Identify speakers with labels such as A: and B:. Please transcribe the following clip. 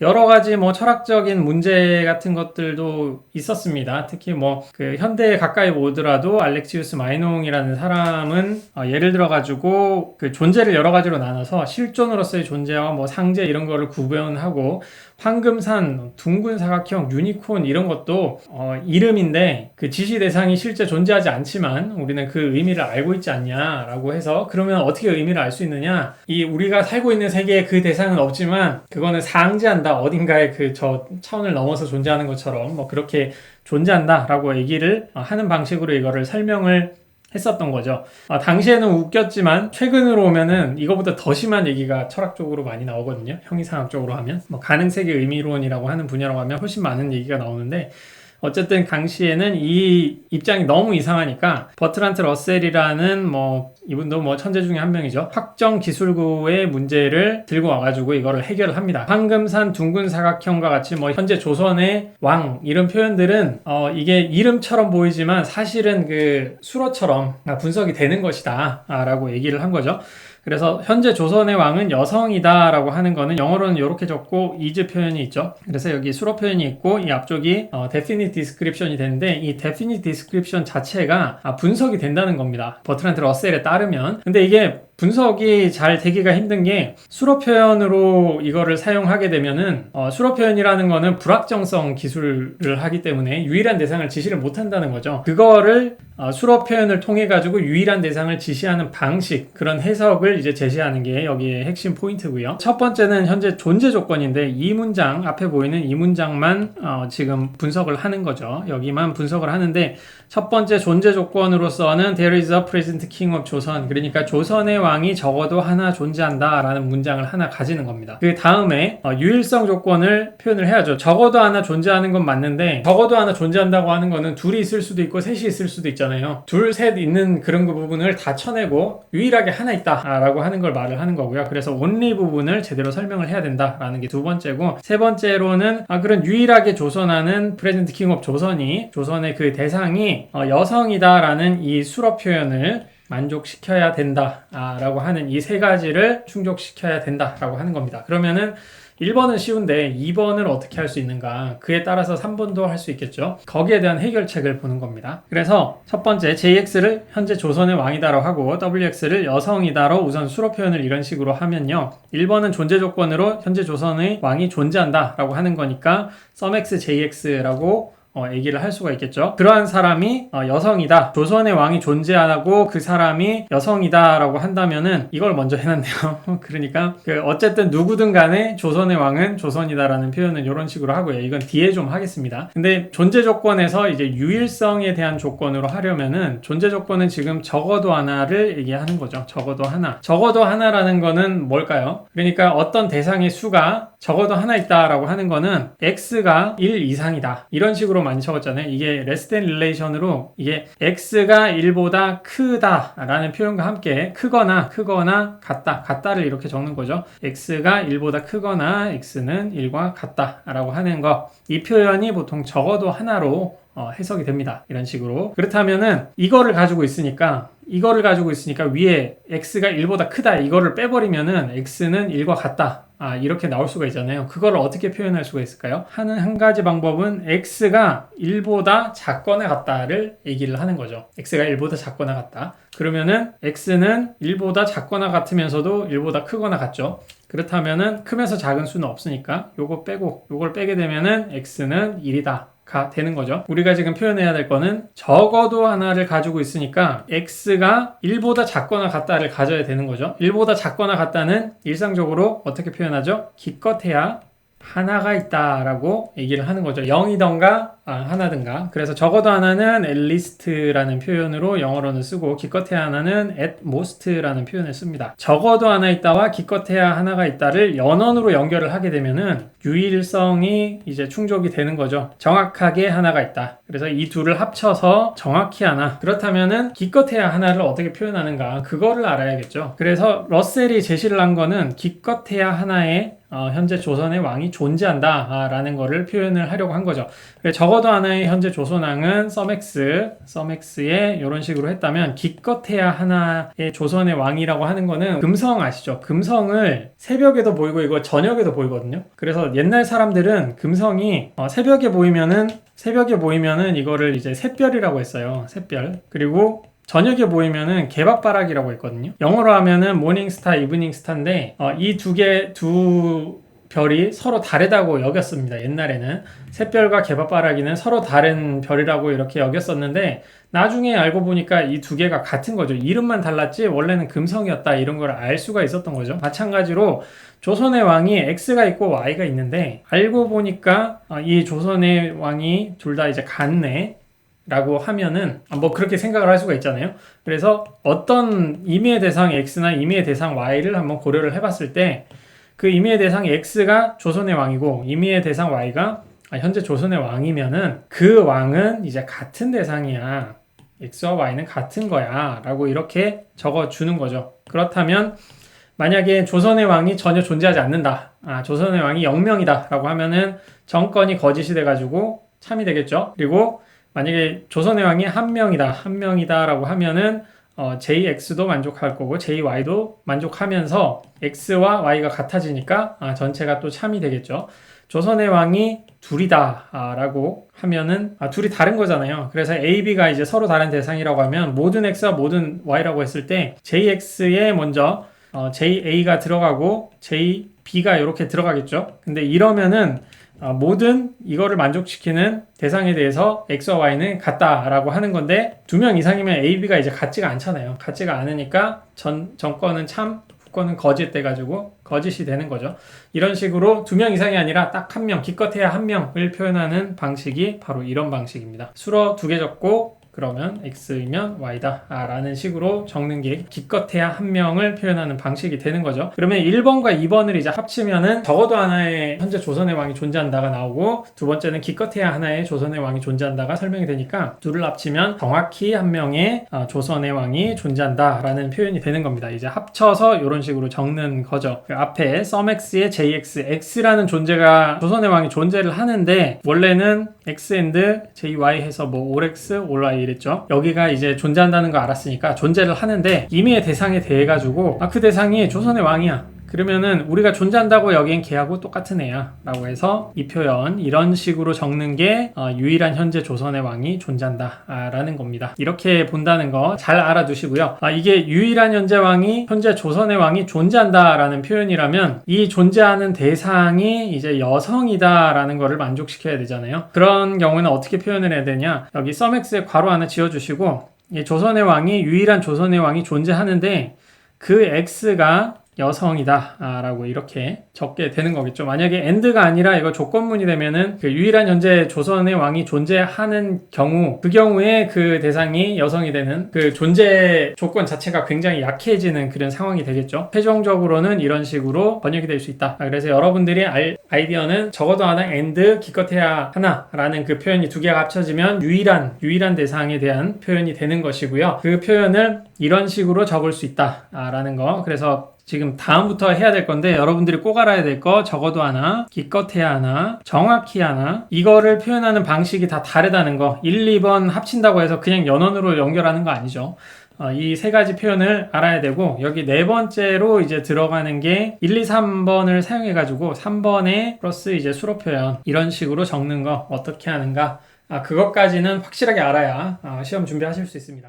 A: 여러 가지 뭐 철학적인 문제 같은 것들도 있었습니다. 특히 뭐 그 현대에 가까이 오더라도 알렉시우스 마이농이라는 사람은 예를 들어 가지고 그 존재를 여러 가지로 나눠서 실존으로서의 존재와 뭐 상재 이런 거를 구분하고 황금산, 둥근 사각형, 유니콘 이런 것도 이름인데 그 지시 대상이 실제 존재하지 않지만 우리는 그 의미를 알고 있지 않냐라고 해서 그러면 어떻게 의미를 알 수 있느냐? 이 우리가 살고 있는 세계에 그 대상은 없지만 그거는 상징한다. 어딘가에 그 저 차원을 넘어서 존재하는 것처럼 뭐 그렇게 존재한다라고 얘기를 하는 방식으로 이거를 설명을 했었던 거죠. 당시에는 웃겼지만 최근으로 오면은 이거보다 더 심한 얘기가 철학적으로 많이 나오거든요. 형이상학적으로 하면 뭐 가능세계 의미론이라고 하는 분야라고 하면 훨씬 많은 얘기가 나오는데 어쨌든 당시에는 이 입장이 너무 이상하니까 버트란트 러셀이라는 뭐 이분도 뭐 천재 중에 한 명이죠. 확정 기술구의 문제를 들고 와가지고 이거를 해결을 합니다. 황금산 둥근 사각형과 같이 뭐 현재 조선의 왕 이런 표현들은 이게 이름처럼 보이지만 사실은 그 수로처럼 분석이 되는 것이다 라고 얘기를 한 거죠. 그래서 현재 조선의 왕은 여성이다 라고 하는 거는 영어로는 이렇게 적고 is 표현이 있죠. 그래서 여기 수로 표현이 있고 이 앞쪽이 definite description이 되는데 이 definite description 자체가 분석이 된다는 겁니다. 버트란트 러셀에 따르면. 근데 이게 분석이 잘 되기가 힘든 게 수로 표현으로 이거를 사용하게 되면은 수로 표현이라는 거는 불확정성 기술을 하기 때문에 유일한 대상을 지시를 못한다는 거죠. 그거를 수로 표현을 통해 가지고 유일한 대상을 지시하는 방식 그런 해석을 이제 제시하는 게 여기에 핵심 포인트고요. 첫 번째는 현재 존재 조건인데 이 문장 앞에 보이는 이 문장만 지금 분석을 하는 거죠. 여기만 분석을 하는데 첫 번째 존재 조건으로서는 There is a present king of 조선 그러니까 조선의 왕이 적어도 하나 존재한다 라는 문장을 하나 가지는 겁니다. 그 다음에 유일성 조건을 표현을 해야죠. 적어도 하나 존재하는 건 맞는데 적어도 하나 존재한다고 하는 거는 둘이 있을 수도 있고 셋이 있을 수도 있잖아요. 둘, 셋 있는 그런 그 부분을 다 쳐내고 유일하게 하나 있다 라고 하는 걸 말을 하는 거고요. 그래서 only 부분을 제대로 설명을 해야 된다 라는 게 두 번째고 세 번째로는 그런 유일하게 조선하는 present king of 조선이 조선의 그 대상이 여성이다 라는 이 수로 표현을 만족시켜야 된다 라고 하는 이 세 가지를 충족시켜야 된다 라고 하는 겁니다. 그러면은 1번은 쉬운데 2번을 어떻게 할 수 있는가 그에 따라서 3번도 할 수 있겠죠. 거기에 대한 해결책을 보는 겁니다. 그래서 첫 번째 JX를 현재 조선의 왕이다라고 하고 WX를 여성이다로 우선 수로 표현을 이런 식으로 하면요. 1번은 존재 조건으로 현재 조선의 왕이 존재한다 라고 하는 거니까 SUMX JX라고 얘기를 할 수가 있겠죠. 그러한 사람이 여성이다. 조선의 왕이 존재하고 그 사람이 여성이다 라고 한다면은 이걸 먼저 해놨네요. 그러니까 어쨌든 누구든 간에 조선의 왕은 조선이다 라는 표현은 이런 식으로 하고요. 이건 뒤에 좀 하겠습니다. 근데 존재 조건에서 이제 유일성에 대한 조건으로 하려면은 존재 조건은 지금 적어도 하나를 얘기하는 거죠. 적어도 하나. 적어도 하나라는 거는 뭘까요? 그러니까 어떤 대상의 수가 적어도 하나 있다라고 하는 거는 x가 1 이상이다. 이런 식으로 많이 적었잖아요. 이게 less than relation으로 이게 x가 1보다 크다라는 표현과 함께 크거나 같다를 이렇게 적는 거죠. x가 1보다 크거나 x는 1과 같다라고 하는 거. 이 표현이 보통 적어도 하나로 해석이 됩니다. 이런 식으로. 그렇다면은 이거를 가지고 있으니까 위에 x가 1보다 크다 이거를 빼버리면은 x는 1과 같다. 이렇게 나올 수가 있잖아요. 그걸 어떻게 표현할 수가 있을까요? 한 가지 방법은 x가 1보다 작거나 같다를 얘기를 하는 거죠. x가 1보다 작거나 같다. 그러면은 x는 1보다 작거나 같으면서도 1보다 크거나 같죠. 그렇다면은 크면서 작은 수는 없으니까 요거 빼고 요걸 빼게 되면은 x는 1이다. 가 되는 거죠. 우리가 지금 표현해야 될 거는 적어도 하나를 가지고 있으니까 x가 1보다 작거나 같다를 가져야 되는 거죠. 1보다 작거나 같다는 일상적으로 어떻게 표현하죠? 기껏해야 하나가 있다라고 얘기를 하는 거죠. 0이던가 하나든가. 그래서 적어도 하나는 at least라는 표현으로 영어로는 쓰고 기껏해야 하나는 at most라는 표현을 씁니다. 적어도 하나 있다와 기껏해야 하나가 있다를 연원으로 연결을 하게 되면은 유일성이 이제 충족이 되는 거죠. 정확하게 하나가 있다. 그래서 이 둘을 합쳐서 정확히 하나. 그렇다면은 기껏해야 하나를 어떻게 표현하는가 그거를 알아야겠죠. 그래서 러셀이 제시를 한 거는 기껏해야 하나의 현재 조선의 왕이 존재한다 라는 거를 표현을 하려고 한 거죠. 적어도 적어도 하나의 현재 조선왕은 썸X에 이런 식으로 했다면 기껏해야 하나의 조선의 왕이라고 하는 거는 금성 아시죠? 금성을 새벽에도 보이고 이거 저녁에도 보이거든요. 그래서 옛날 사람들은 금성이 새벽에 보이면은 이거를 이제 샛별이라고 했어요. 샛별. 그리고 저녁에 보이면은 개밥바락이라고 했거든요. 영어로 하면은 모닝스타, 이브닝스타인데 이 두 별이 서로 다르다고 여겼습니다. 옛날에는 샛별과 개밥바라기는 서로 다른 별이라고 이렇게 여겼었는데 나중에 알고 보니까 이 두 개가 같은 거죠. 이름만 달랐지 원래는 금성이었다 이런 걸 알 수가 있었던 거죠. 마찬가지로 조선의 왕이 X가 있고 Y가 있는데 알고 보니까 이 조선의 왕이 둘 다 이제 같네 라고 하면은 뭐 그렇게 생각을 할 수가 있잖아요. 그래서 어떤 임의의 대상 X나 임의의 대상 Y를 한번 고려를 해봤을 때 그 임의의 대상 X가 조선의 왕이고 임의의 대상 Y가 현재 조선의 왕이면은 그 왕은 이제 같은 대상이야. X와 Y는 같은 거야 라고 이렇게 적어주는 거죠. 그렇다면 만약에 조선의 왕이 전혀 존재하지 않는다. 조선의 왕이 0명이다 라고 하면은 정권이 거짓이 돼가지고 참이 되겠죠. 그리고 만약에 조선의 왕이 한 명이다 라고 하면은 JX도 만족할 거고 JY도 만족하면서 X와 Y가 같아지니까 전체가 또 참이 되겠죠. 조선의 왕이 둘이다 라고 하면은 둘이 다른 거잖아요. 그래서 A, B가 이제 서로 다른 대상이라고 하면 모든 X와 모든 Y라고 했을 때 JX에 먼저 JA가 들어가고 JB가 이렇게 들어가겠죠. 근데 이러면은 모든 이거를 만족시키는 대상에 대해서 X와 Y는 같다라고 하는 건데 2명 이상이면 A, B가 이제 같지가 않잖아요. 같지가 않으니까 정권은 참, 후권은 거짓 돼가지고 거짓이 되는 거죠. 이런 식으로 2명 이상이 아니라 딱 1명, 기껏해야 1명을 표현하는 방식이 바로 이런 방식입니다. 수로 2개 적고 그러면 X이면 Y다 라는 식으로 적는 게 기껏해야 1명을 표현하는 방식이 되는 거죠. 그러면 1번과 2번을 이제 합치면은 적어도 하나의 현재 조선의 왕이 존재한다가 나오고 두 번째는 기껏해야 하나의 조선의 왕이 존재한다가 설명이 되니까 둘을 합치면 정확히 1명의 조선의 왕이 존재한다 라는 표현이 되는 겁니다. 이제 합쳐서 이런 식으로 적는 거죠. 그 앞에 썸X의 JX, X라는 존재가 조선의 왕이 존재를 하는데 원래는 X and JY 해서 뭐 all X, all Y 이랬죠. 여기가 이제 존재한다는 거 알았으니까 존재를 하는데 임의의 대상에 대해 가지고 그 대상이 조선의 왕이야. 그러면은 우리가 존재한다고 여긴 걔하고 똑같은 애야 라고 해서 이 표현 이런 식으로 적는 게 유일한 현재 조선의 왕이 존재한다 라는 겁니다. 이렇게 본다는 거 잘 알아두시고요. 이게 유일한 현재 조선의 왕이 존재한다 라는 표현이라면 이 존재하는 대상이 이제 여성이다 라는 거를 만족시켜야 되잖아요. 그런 경우는 어떻게 표현을 해야 되냐, 여기 썸X에 괄호 하나 지어주시고 조선의 왕이 유일한 조선의 왕이 존재하는데 그 X가 여성이다 라고 이렇게 적게 되는 거겠죠. 만약에 and가 아니라 이거 조건문이 되면은 그 유일한 현재 조선의 왕이 존재하는 경우, 그 경우에 그 대상이 여성이 되는 그 존재 조건 자체가 굉장히 약해지는 그런 상황이 되겠죠. 최종적으로는 이런 식으로 번역이 될 수 있다. 그래서 여러분들이 아이디어는 적어도 하나 and 기껏해야 하나 라는 그 표현이 두 개가 합쳐지면 유일한 대상에 대한 표현이 되는 것이고요. 그 표현을 이런 식으로 적을 수 있다 라는 거. 그래서 지금 다음부터 해야 될 건데 여러분들이 꼭 알아야 될 거, 적어도 하나, 기껏해야 하나, 정확히 하나, 이거를 표현하는 방식이 다 다르다는 거. 1, 2번 합친다고 해서 그냥 연원으로 연결하는 거 아니죠. 이 세 가지 표현을 알아야 되고, 여기 네 번째로 이제 들어가는 게 1, 2, 3번을 사용해가지고 3번에 플러스 이제 수로 표현 이런 식으로 적는 거 어떻게 하는가, 그것까지는 확실하게 알아야 시험 준비하실 수 있습니다.